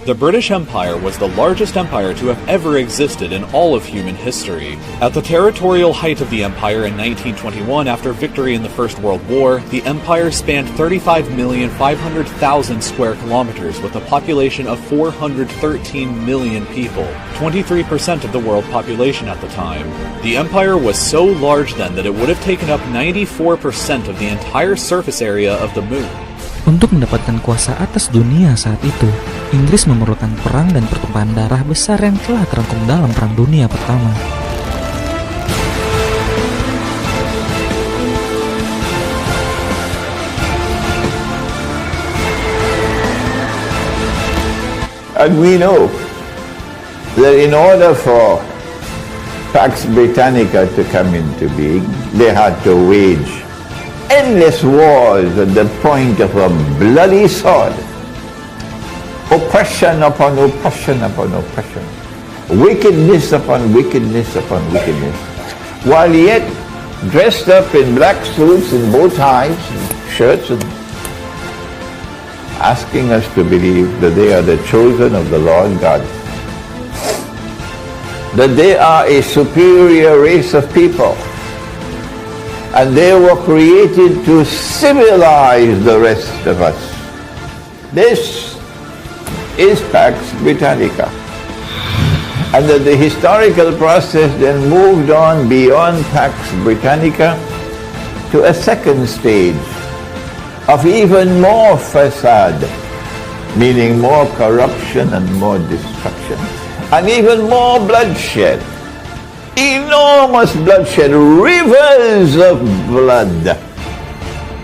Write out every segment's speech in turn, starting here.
The British Empire was the largest empire to have ever existed in all of human history. At the territorial height of the empire in 1921 after victory in the First World War, the empire spanned 35,500,000 square kilometers with a population of 413 million people, 23% of the world population at the time. The empire was so large then that it would have taken up 94% of the entire surface area of the moon. Untuk mendapatkan kuasa atas dunia saat itu, Inggris memerlukan perang dan pertumpahan darah besar yang telah terangkum dalam Perang Dunia Pertama. And we know that in order for Pax Britannica to come into being, they had to wage endless wars at the point of a bloody sword. Oppression upon oppression upon oppression. Wickedness upon wickedness upon wickedness. While yet dressed up in black suits and bow ties and shirts and asking us to believe that they are the chosen of the Lord God. That they are a superior race of people. And they were created to civilize the rest of us. This is Pax Britannica. And that the historical process then moved on beyond Pax Britannica to a second stage of even more facade, meaning more corruption and more destruction, and even more bloodshed. Enormous bloodshed, rivers of blood,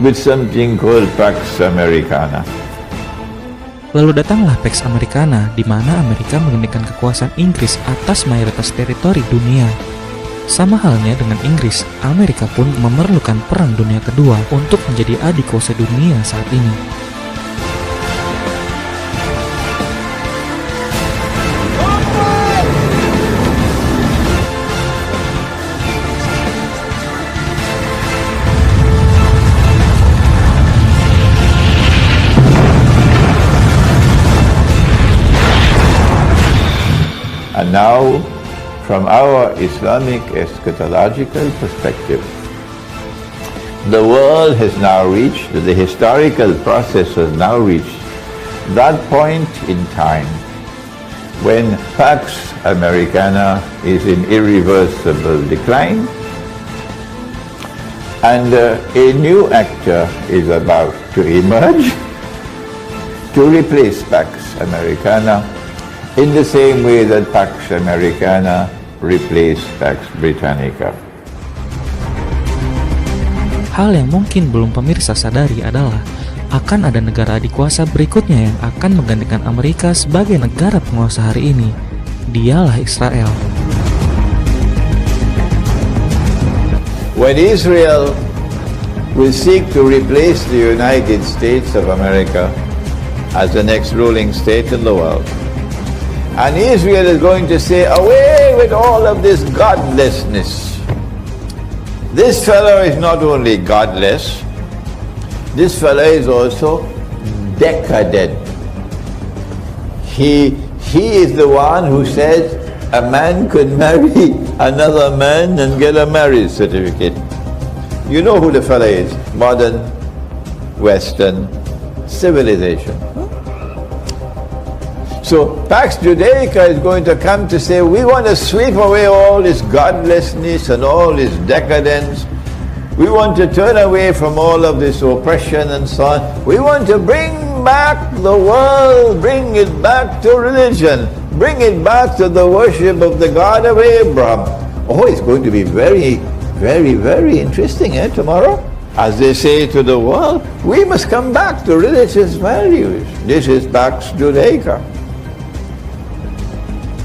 with something called Pax Americana. Lalu datanglah Pax Americana, di mana Amerika menggunakan kekuasaan Inggris atas mayoritas teritori dunia. Sama halnya dengan Inggris, Amerika pun memerlukan Perang Dunia Kedua untuk menjadi adik kuasa dunia saat ini. And now, from our Islamic eschatological perspective, the world has now reached, the historical process has now reached that point in time when Pax Americana is in irreversible decline and a new actor is about to emerge to replace Pax Americana in the same way that Pax Americana replaced Pax Britannica. Hal yang mungkin belum pemirsa sadari adalah akan ada negara adikuasa berikutnya yang akan menggantikan Amerika sebagai negara penguasa hari ini. Dialah Israel. When Israel will seek to replace the United States of America as the next ruling state in the world, and Israel is going to say, away with all of this godlessness. This fellow is not only godless, this fellow is also decadent. He is the one who says a man could marry another man and get a marriage certificate. You know who the fellow is? Modern Western civilization. So Pax Judaica is going to come to say, we want to sweep away all this godlessness and all this decadence. We want to turn away from all of this oppression and so on. We want to bring back the world, bring it back to religion, bring it back to the worship of the God of Abraham. Oh, it's going to be very, very, very interesting tomorrow. As they say to the world, we must come back to religious values. This is Pax Judaica.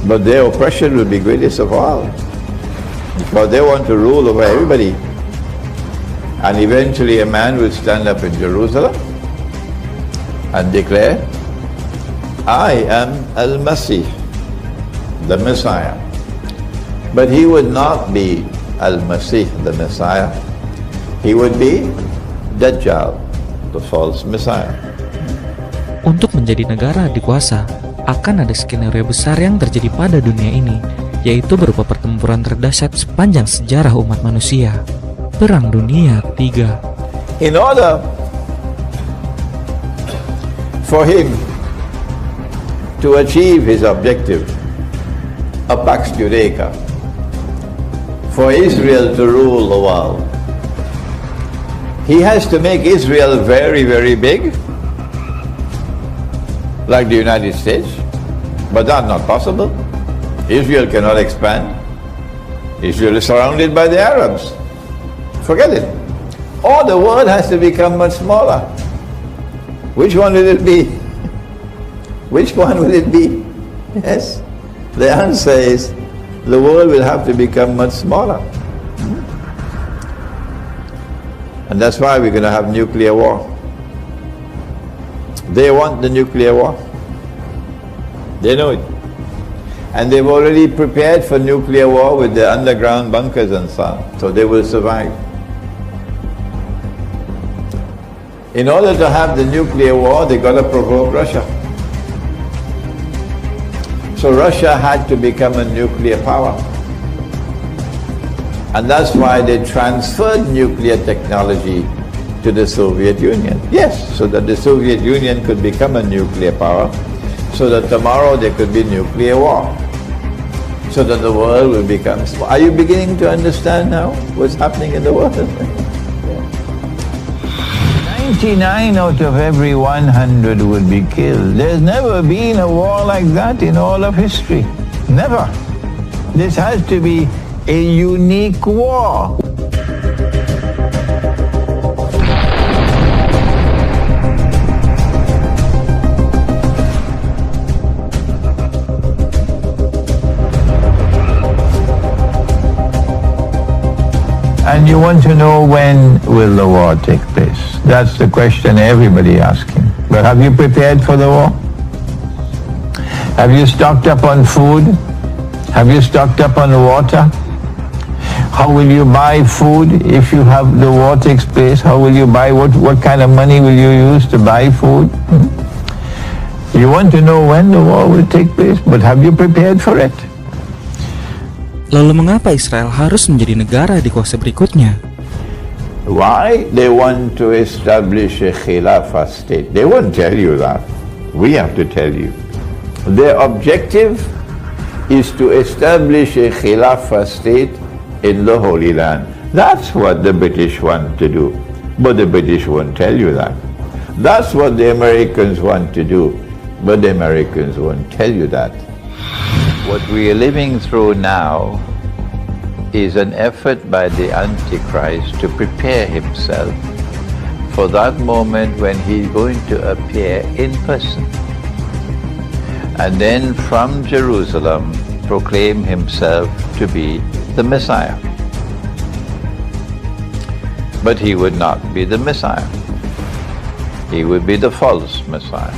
But their oppression will be greatest of all, because they want to rule over everybody. And eventually a man will stand up in Jerusalem and declare, I am Al-Masih, the Messiah. But he would not be Al-Masih, the Messiah. He would be Dajjal, the false Messiah. Untuk menjadi negara adikuasa, akan ada skenario besar yang terjadi pada dunia ini, yaitu berupa pertempuran terdahsyat sepanjang sejarah umat manusia. Perang Dunia III. In order for him to achieve his objective, a Pax Judaica, for Israel to rule the world, he has to make Israel very, very big, like the United States, but that's not possible. Israel cannot expand. Israel is surrounded by the Arabs. Forget it. Or the world has to become much smaller. Which one will it be? Which one will it be? Yes. The answer is the world will have to become much smaller. And that's why we're going to have nuclear war. They want the nuclear war. They know it. And they've already prepared for nuclear war with their underground bunkers and so on. So they will survive. In order to have the nuclear war, they got to provoke Russia. So Russia had to become a nuclear power. And that's why they transferred nuclear technology to the Soviet Union. Yes, so that the Soviet Union could become a nuclear power, so that tomorrow there could be nuclear war, so that the world will become small. Are you beginning to understand now what's happening in the world? 99 out of every 100 would be killed. There's never been a war like that in all of history. Never. This has to be a unique war. And you want to know when will the war take place? That's the question everybody asking. But have you prepared for the war? Have you stocked up on food? Have you stocked up on water? How will you buy food if you have the war takes place? How will you buy, what kind of money will you use to buy food? You want to know when the war will take place, but have you prepared for it? Lalu mengapa Israel harus menjadi negara dikuasai berikutnya? Why? They want to establish a Khilafah state. They won't tell you that. We have to tell you. Their objective is to establish a Khilafah state in the Holy Land. That's what the British want to do. But the British won't tell you that. That's what the Americans want to do. But the Americans won't tell you that. What we are living through now is an effort by the Antichrist to prepare himself for that moment when he's going to appear in person, and then from Jerusalem proclaim himself to be the Messiah. But he would not be the Messiah. He would be the false Messiah.